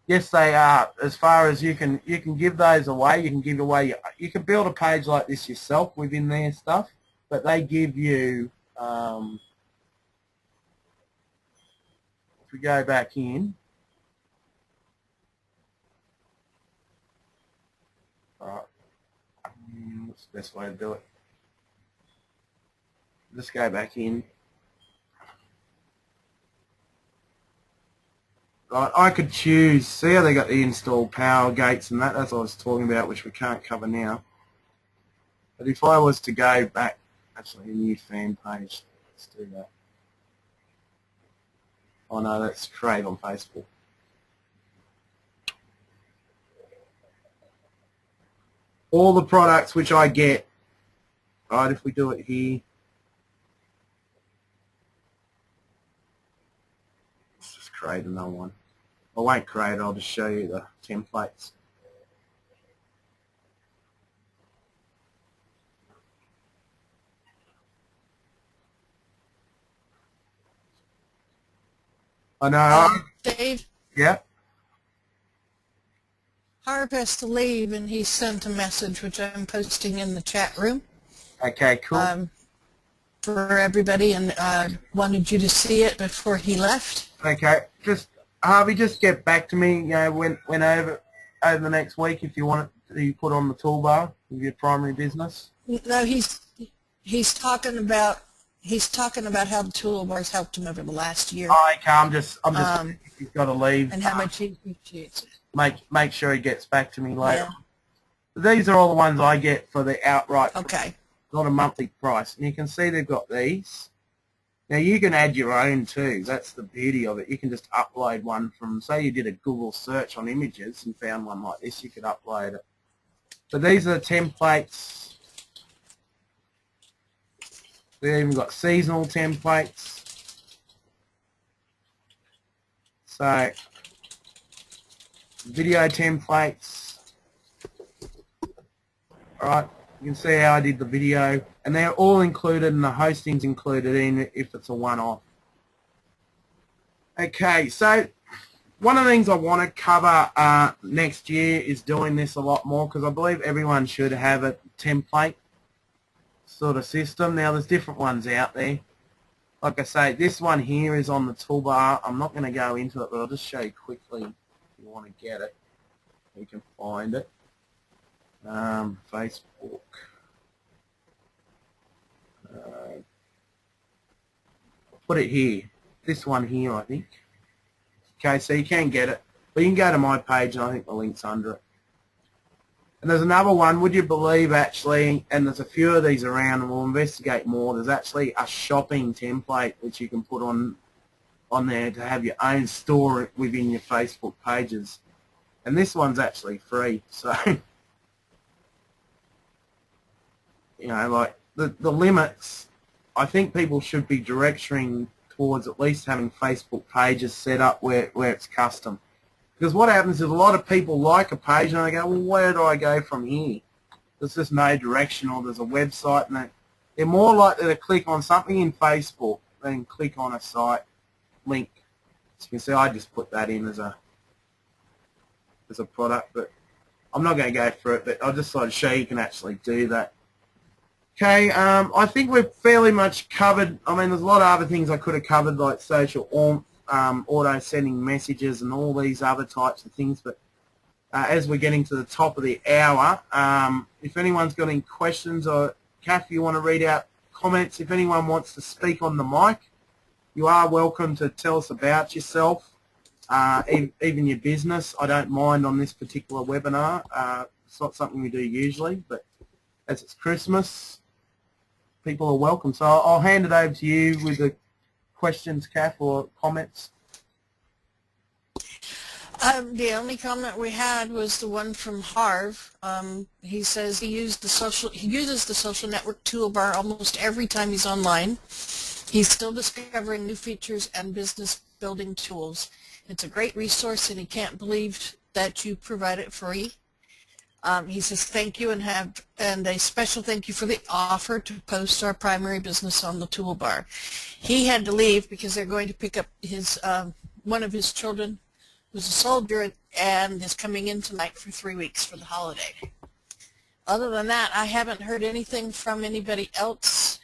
Yes, they are. As far as you can give those away. You can give away. You can build a page like this yourself within their stuff, but they give you. If we go back in. All right. What's the best way to do it? Just go back in. Right, I could choose, see how they got the install power gates and that's what I was talking about, which we can't cover now. But if I was to go back Actually, a new fan page. Let's do that. Oh no, that's trade on Facebook. All the products which I get, right, if we do it here, let's just create another one. I won't create it, I'll just show you the templates. I know. Dave, Yeah. Harv has to leave, and he sent a message, which I'm posting in the chat room. Okay, cool. For everybody, and wanted you to see it before he left. Okay, just Harvey, just get back to me. You know, when over the next week, if you want it to be put on the toolbar of your primary business. No, he's talking about how the toolbar's helped him over the last year. Oh, okay, I'm just he's got to leave. And how much he appreciates it. Make sure he gets back to me later. Yeah. These are all the ones I get for the outright. Okay. Not a monthly price. And you can see they've got these. Now you can add your own too. That's the beauty of it. You can just upload one from, say you did a Google search on images and found one like this, you could upload it. But these are the templates. We've even got seasonal templates. So, video templates. Alright, you can see how I did the video. And they're all included and the hosting's included in if it's a one-off. Okay, so one of the things I want to cover next year is doing this a lot more because I believe everyone should have a template sort of system. Now there's different ones out there. Like I say, this one here is on the toolbar. I'm not going to go into it, but I'll just show you quickly if you want to get it. You can find it. Facebook. Put it here. This one here, I think. Okay, so you can get it. But you can go to my page, and I think the link's under it. And there's another one, would you believe, actually, and there's a few of these around, and we'll investigate more. There's actually a shopping template which you can put on there to have your own store within your Facebook pages. And this one's actually free, so, you know, like, the limits, I think people should be directing towards at least having Facebook pages set up where it's custom. Because what happens is a lot of people like a page and they go, well, where do I go from here? There's just no direction, or there's a website, and they're more likely to click on something in Facebook than click on a site link. So you can see I just put that in as a product, but I'm not going to go through it, but I just thought to show you can actually do that. Okay, I think we've fairly much covered. I mean, there's a lot of other things I could have covered, like social auto sending messages and all these other types of things, but as we're getting to the top of the hour, if anyone's got any questions, or Kath, you want to read out comments, if anyone wants to speak on the mic, you are welcome to tell us about yourself, even your business. I don't mind on this particular webinar. It's not something we do usually, but as it's Christmas, people are welcome. So I'll hand it over to you with the questions, Kath, or comments. The only comment we had was the one from Harv. He says he uses the social network toolbar almost every time he's online. He's still discovering new features and business building tools. It's a great resource, and he can't believe that you provide it free. He says thank you, and a special thank you for the offer to post our primary business on the toolbar. He had to leave because they're going to pick up his one of his children who's a soldier and is coming in tonight for 3 weeks for the holiday. Other than that, I haven't heard anything from anybody else,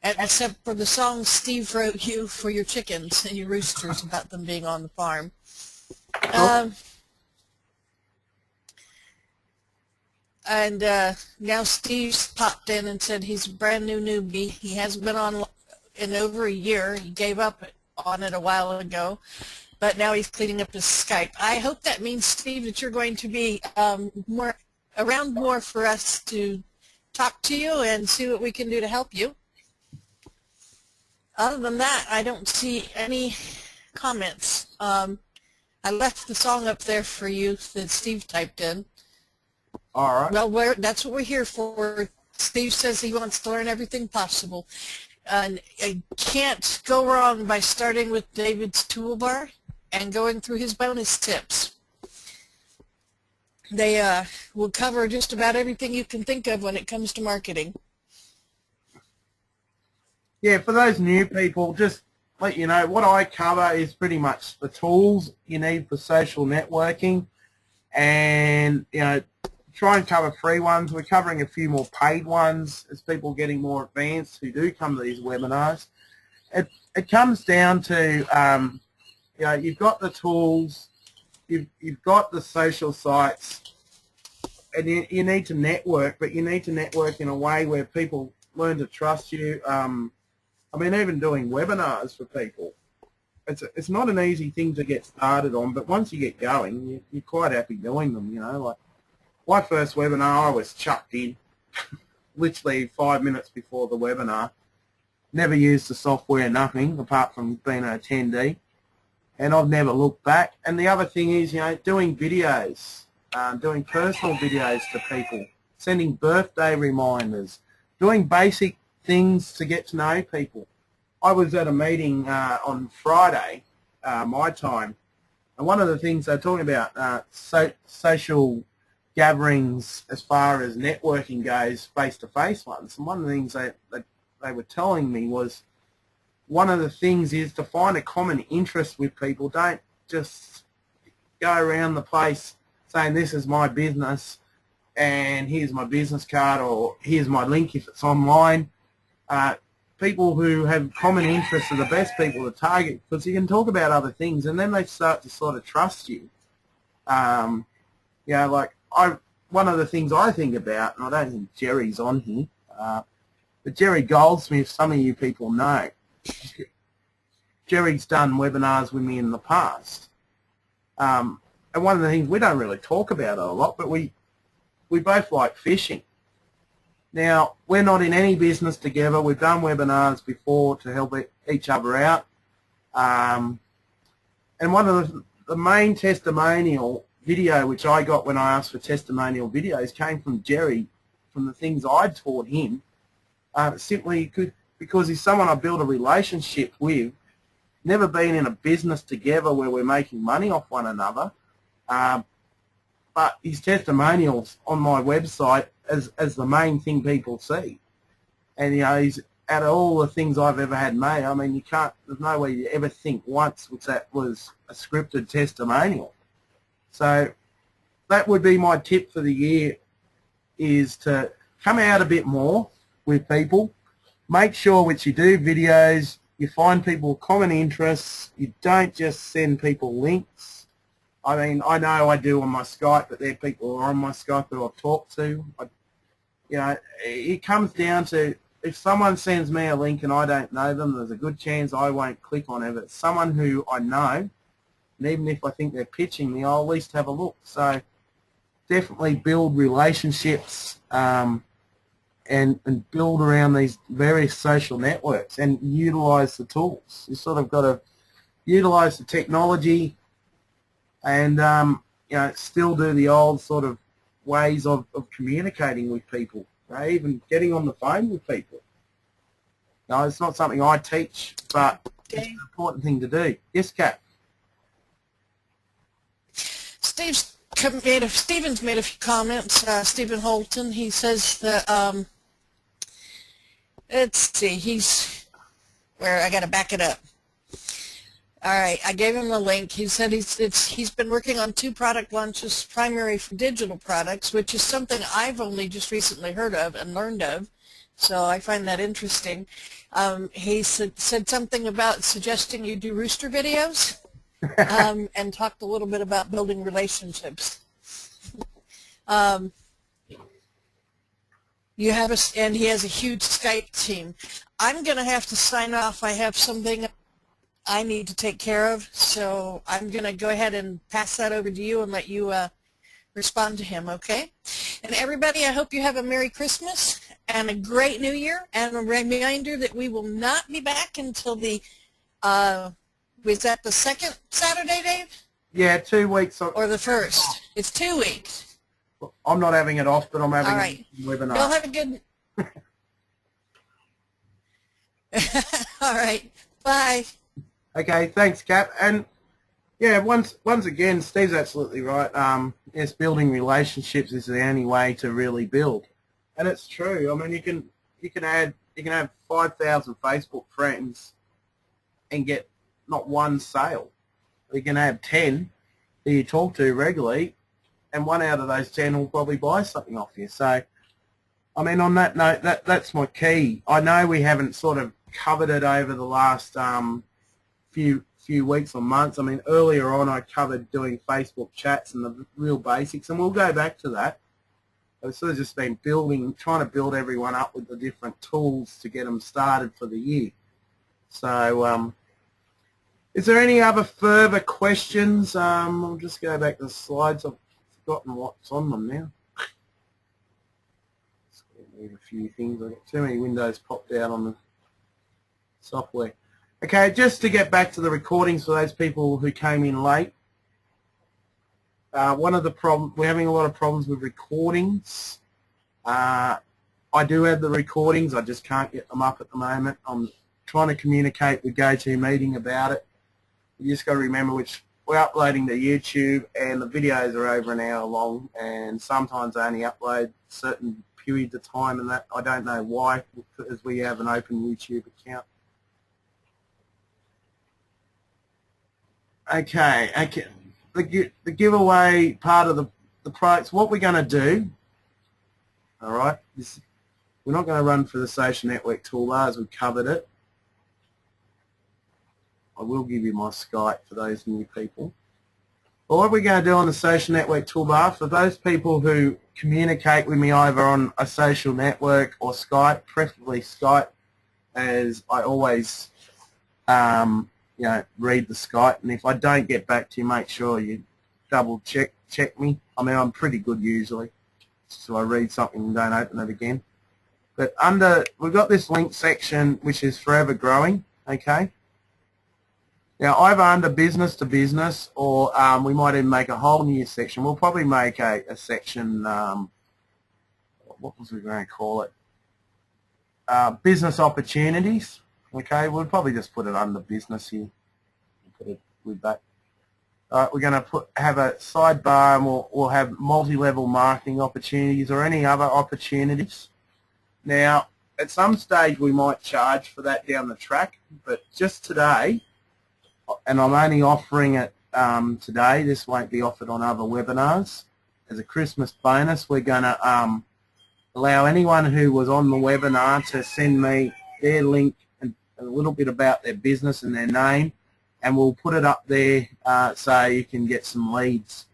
except for the song Steve wrote you for your chickens and your roosters about them being on the farm. And now Steve's popped in and said he's a brand new newbie. He hasn't been on in over a year. He gave up on it a while ago, but now he's cleaning up his Skype. I hope that means, Steve, that you're going to be around more for us to talk to you and see what we can do to help you. Other than that, I don't see any comments. I left the song up there for you that Steve typed in. All right. Well, that's what we're here for. Steve says he wants to learn everything possible. And I can't go wrong by starting with David's toolbar and going through his bonus tips. They will cover just about everything you can think of when it comes to marketing. Yeah, for those new people, just let you know, what I cover is pretty much the tools you need for social networking, and, you know, try and cover free ones. We're covering a few more paid ones as people getting more advanced who do come to these webinars. It comes down to, you know, you've got the tools, you've got the social sites, and you need to network, but you need to network in a way where people learn to trust you. I mean, even doing webinars for people, it's not an easy thing to get started on, but once you get going, you're quite happy doing them, you know. Like my first webinar, I was chucked in literally 5 minutes before the webinar. Never used the software, nothing, apart from being an attendee, and I've never looked back. And the other thing is, you know, doing videos, doing personal videos to people, sending birthday reminders, doing basic things to get to know people. I was at a meeting on Friday, my time, and one of the things they're talking about, social gatherings as far as networking goes, face-to-face ones, and one of the things they were telling me was, one of the things is to find a common interest with people. Don't just go around the place saying this is my business and here's my business card or here's my link if it's online. People who have common interests are the best people to target, because you can talk about other things and then they start to sort of trust you. You know, like one of the things I think about, and I don't think Jerry's on here, but Jerry Goldsmith, some of you people know. Jerry's done webinars with me in the past. And one of the things, we don't really talk about it a lot, but we both like fishing. Now, we're not in any business together. We've done webinars before to help each other out. And one of the main testimonial video which I got when I asked for testimonial videos came from Jerry, from the things I taught him, simply because he's someone I built a relationship with, never been in a business together where we're making money off one another, but his testimonials on my website as the main thing people see. And, you know, he's, out of all the things I've ever had made, I mean, there's no way you ever think once which that was a scripted testimonial. So that would be my tip for the year, is to come out a bit more with people. Make sure which you do videos, you find people with common interests. You don't just send people links. I mean, I know I do on my Skype, but there are people who are on my Skype who I've talked to. You know, it comes down to, if someone sends me a link and I don't know them, there's a good chance I won't click on it. But someone who I know, and even if I think they're pitching me, I'll at least have a look. So definitely build relationships and build around these various social networks and utilize the tools. You sort of got to utilize the technology and you know, still do the old sort of ways of communicating with people, right? Even getting on the phone with people. No, it's not something I teach, but it's an important thing to do. Yes, Kat? Steven's made a few comments. Stephen Holton, he says that, let's see, I got to back it up. All right, I gave him a link. He said he's been working on 2 product launches, primary for digital products, which is something I've only just recently heard of and learned of. So I find that interesting. He said something about suggesting you do rooster videos and talked a little bit about building relationships. And he has a huge Skype team. I'm going to have to sign off. I have something I need to take care of, so I'm going to go ahead and pass that over to you and let you respond to him, okay? And everybody, I hope you have a Merry Christmas and a great new year, and a reminder that we will not be back until the, was that the second Saturday, Dave? Yeah, 2 weeks. Or the first? It's 2 weeks. I'm not having it off, but I'm having All right. a webinar. You'll have a good... All right. Bye. Okay, thanks, Kat. And yeah, once again, Steve's absolutely right. Yes, building relationships is the only way to really build, and it's true. I mean, you can have 5,000 Facebook friends and get not one sale. You can have 10 that you talk to regularly, and 1 out of those 10 will probably buy something off you. So, I mean, on that note, that's my key. I know we haven't sort of covered it over the last few weeks or months. I mean, earlier on I covered doing Facebook chats and the real basics, and we'll go back to that. I've sort of just been trying to build everyone up with the different tools to get them started for the year. So, is there any other further questions? I'll just go back to the slides. I've forgotten what's on them now. Just need a few things. I've got too many windows popped out on the software. Okay, just to get back to the recordings for those people who came in late. One of the problems, we're having a lot of problems with recordings. I do have the recordings, I just can't get them up at the moment. I'm trying to communicate with GoToMeeting about it. You just got to remember we're uploading to YouTube, and the videos are over an hour long, and sometimes I only upload certain periods of time, and that I don't know why, because we have an open YouTube account. Okay. The giveaway part of the products, what we're going to do, all right, we're not going to run for the social network toolbars, we've covered it. I will give you my Skype for those new people. But what we're going to do on the social network toolbar, for those people who communicate with me either on a social network or Skype, preferably Skype, as I always read the Skype, and if I don't get back to you, make sure you double check me. I mean, I'm pretty good usually, so I read something and don't open it again. But we've got this link section which is forever growing, okay? Now either under business to business, or we might even make a whole new section. We'll probably make a section, what was we going to call it? Business opportunities. Okay, we'll probably just put it under business here. Put it with that. We're going to have a sidebar, and we'll have multi-level marketing opportunities or any other opportunities. Now, at some stage we might charge for that down the track, but just today, and I'm only offering it today, this won't be offered on other webinars, as a Christmas bonus, we're going to allow anyone who was on the webinar to send me their link and a little bit about their business and their name, and we'll put it up there so you can get some leads.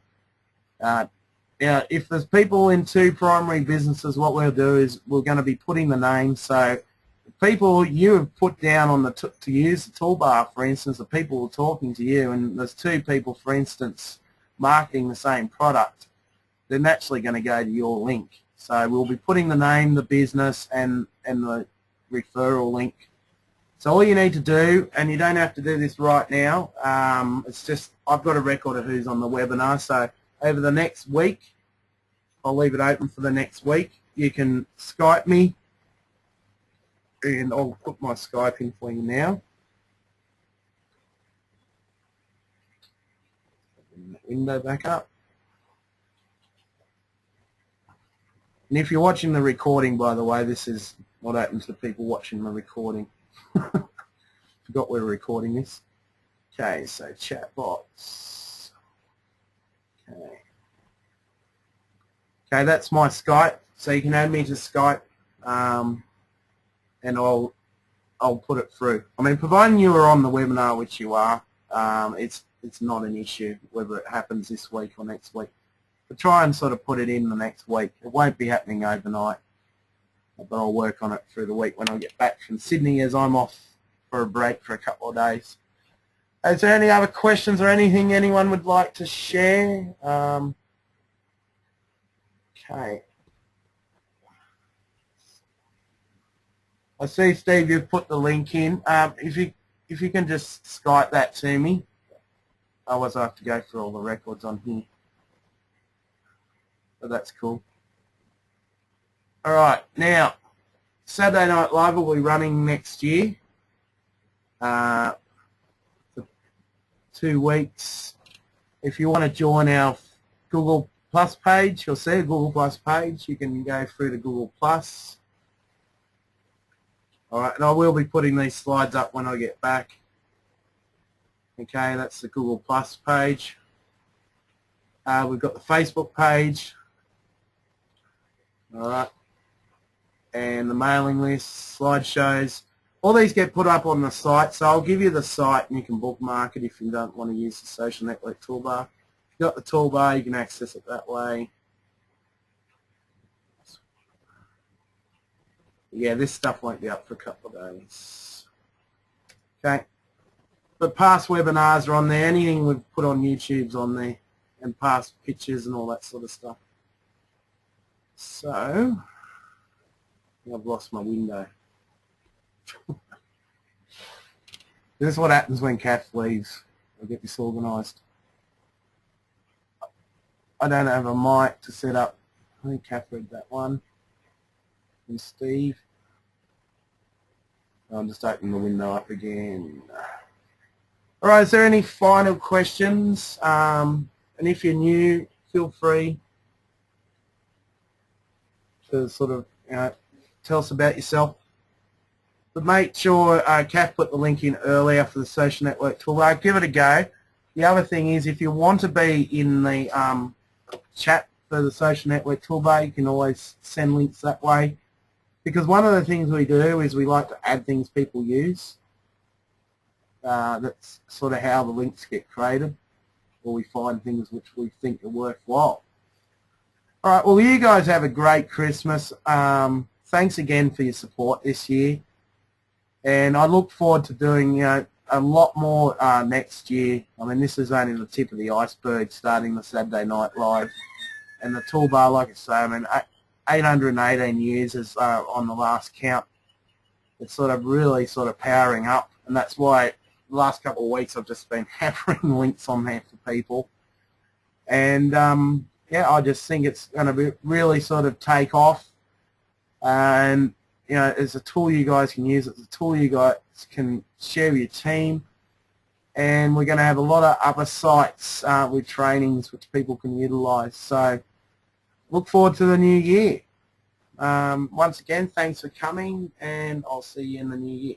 Now, if there's people in two primary businesses, what we'll do is we're going to be putting the names. So people you have put down on to use the toolbar, for instance, the people who are talking to you, and there's two people, for instance, marketing the same product, they're naturally going to go to your link. So we'll be putting the name, the business, and the referral link. So all you need to do, and you don't have to do this right now, it's just I've got a record of who's on the webinar, so over the next week, I'll leave it open for the next week. You can Skype me, and I'll put my Skype in for you now. Open the window back up. And if you're watching the recording, by the way, this is not open to people watching the recording. Forgot we were recording this. Okay, so chat box. Okay. Okay, that's my Skype. So you can add me to Skype, and I'll put it through. I mean, providing you are on the webinar, which you are, it's not an issue whether it happens this week or next week. But try and sort of put it in the next week. It won't be happening overnight, but I'll work on it through the week when I get back from Sydney, as I'm off for a break for a couple of days. Is there any other questions or anything anyone would like to share? Okay. I see, Steve, you've put the link in. If you can just Skype that to me. Otherwise I have to go through all the records on here. But that's cool. All right, now Saturday Night Live will be running next year for 2 weeks. If you want to join our Google Plus page, you'll see a Google Plus page. You can go through to Google Plus. All right, and I will be putting these slides up when I get back. Okay, that's the Google Plus page. We've got the Facebook page. All right, and the mailing list, slideshows. All these get put up on the site, so I'll give you the site and you can bookmark it if you don't want to use the social network toolbar. If you've got the toolbar, you can access it that way. Yeah, this stuff won't be up for a couple of days. Okay, but past webinars are on there. Anything we've put on YouTube's on there, and past pictures and all that sort of stuff. So, I've lost my window. This is what happens when Kath leaves. I'll get this organised. I don't have a mic to set up. I think Kath read that one. And Steve. I'm just opening the window up again. All right, is there any final questions? And if you're new, feel free to sort of tell us about yourself. But make sure Kath put the link in earlier for the social network toolbar. Give it a go. The other thing is, if you want to be in the chat for the social network toolbar, you can always send links that way. Because one of the things we do is we like to add things people use. That's sort of how the links get created, or we find things which we think are worthwhile. All right, well, you guys have a great Christmas. Thanks again for your support this year. And I look forward to doing a lot more next year. I mean, this is only the tip of the iceberg, starting the Saturday Night Live. And the toolbar, like I say, I mean, 818 years is on the last count. It's sort of really sort of powering up. And that's why the last couple of weeks I've just been hammering links on there for people. And, yeah, I just think it's going to be really sort of take off. And you know, it's a tool you guys can use. It's a tool you guys can share with your team. And we're going to have a lot of other sites with trainings which people can utilise. So look forward to the new year. Once again, thanks for coming, and I'll see you in the new year.